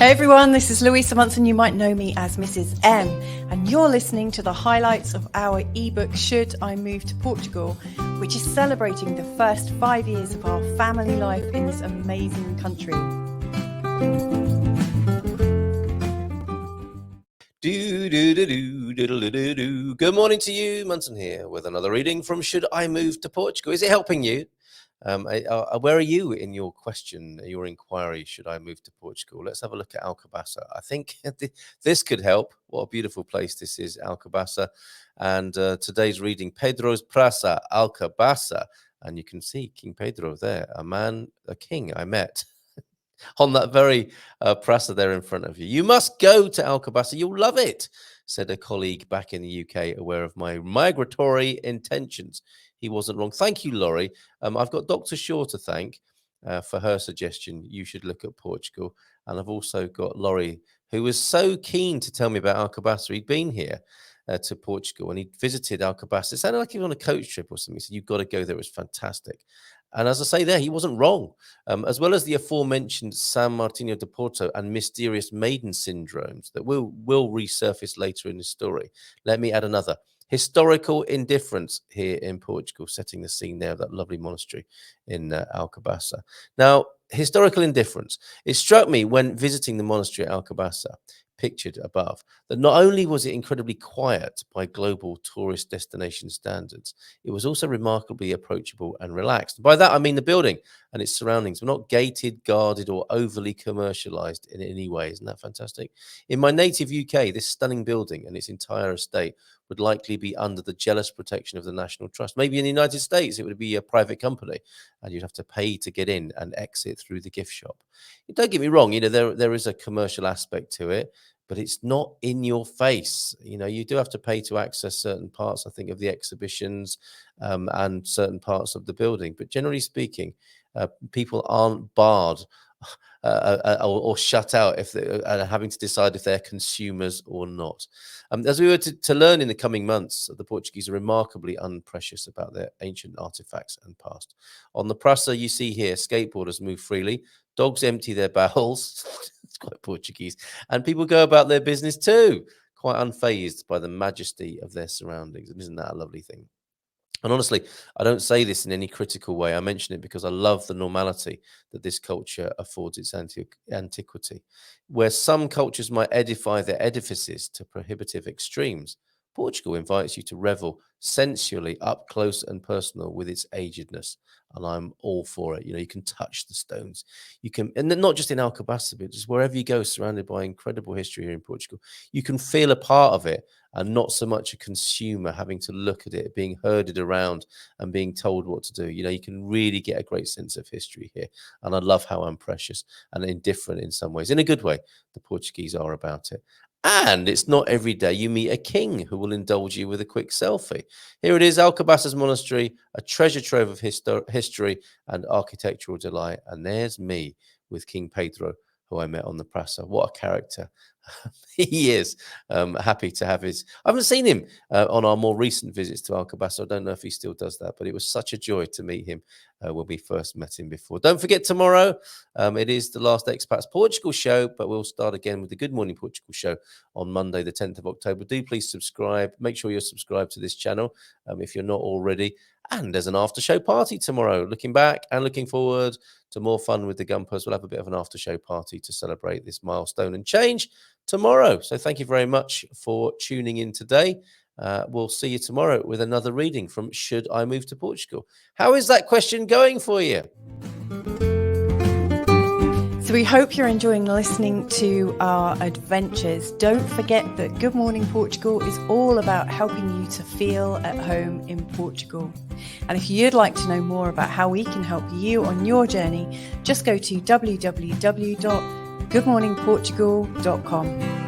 Hey everyone, this is Louisa Munson. You might know me as Mrs. M, and you're listening to the highlights of our ebook Should I Move to Portugal, which is celebrating the first 5 years of our family life in this amazing country. Good morning to you, Munson here with another reading from Should I Move to Portugal? Is it helping you? Where are you in your question, your inquiry? Should I move to Portugal? Let's have a look at Alcobaça. I think this could help. What a beautiful place this is, Alcobaça. And today's reading, Pedro's Praça, Alcobaça. And you can see King Pedro there, a king I met on that very Praça there in front of you. You must go to Alcobaça. You'll love it, said a colleague back in the UK, aware of my migratory intentions. He wasn't wrong. Thank you, Laurie. I've got Dr. Shaw to thank for her suggestion. You should look at Portugal. And I've also got Laurie, who was so keen to tell me about Alcobaça. He'd been here to Portugal and he'd visited Alcobaça. It sounded like he was on a coach trip or something. He said, you've got to go there. It was fantastic. And as I say there, he wasn't wrong. As well as the aforementioned San Martino de Porto and mysterious maiden syndromes that will resurface later in the story, let me add another. Historical indifference here in Portugal, setting the scene there of that lovely monastery in Alcobaça. Now, historical indifference. It struck me when visiting the monastery at Alcobaça, pictured above, that not only was it incredibly quiet by global tourist destination standards, it was also remarkably approachable and relaxed. By that, I mean the building and its surroundings were not gated, guarded, or overly commercialized in any way. Isn't that fantastic? In my native UK, this stunning building and its entire estate would likely be under the jealous protection of the National Trust. Maybe in the United States, it would be a private company and you'd have to pay to get in and exit through the gift shop. Don't get me wrong, there is a commercial aspect to it, but it's not in your face. You do have to pay to access certain parts, I think, of the exhibitions and certain parts of the building. But generally speaking, people aren't barred or shut out if they're having to decide if they're consumers or not. As we were to learn in the coming months, the Portuguese are remarkably unprecious about their ancient artifacts and past. On the Praça, you see here, skateboarders move freely, dogs empty their bowels, it's quite Portuguese, and people go about their business too, quite unfazed by the majesty of their surroundings. Isn't that a lovely thing? And honestly, I don't say this in any critical way. I mention it because I love the normality that this culture affords its antiquity. Where some cultures might edify their edifices to prohibitive extremes, Portugal invites you to revel sensually up close and personal with its agedness. And I'm all for it. You can touch the stones. You can, and not just in Alcobaça, but just wherever you go, surrounded by incredible history here in Portugal, you can feel a part of it and not so much a consumer having to look at it, being herded around and being told what to do. You can really get a great sense of history here. And I love how unprecious and indifferent in some ways, in a good way, the Portuguese are about it. And it's not every day you meet a king who will indulge you with a quick selfie. Here it is, Alcobaça's monastery, a treasure trove of history and architectural delight. And there's me with King Pedro, who I met on the Praça. What a character. He is. Happy to have his. I haven't seen him on our more recent visits to Alcobaça. I don't know if he still does that, but it was such a joy to meet him when we first met him before. Don't forget tomorrow. It is the last Expats Portugal show, but we'll start again with the Good Morning Portugal show on Monday, the 10th of October. Do please subscribe. Make sure you're subscribed to this channel if you're not already. And there's an after show party tomorrow. Looking back and looking forward to more fun with the Gumpers. We'll have a bit of an after show party to celebrate this milestone and change tomorrow. So thank you very much for tuning in today. We'll see you tomorrow with another reading from Should I Move to Portugal? How is that question going for you? So we hope you're enjoying listening to our adventures. Don't forget that Good Morning Portugal is all about helping you to feel at home in Portugal. And if you'd like to know more about how we can help you on your journey, just go to www.goodmorningportugal.com.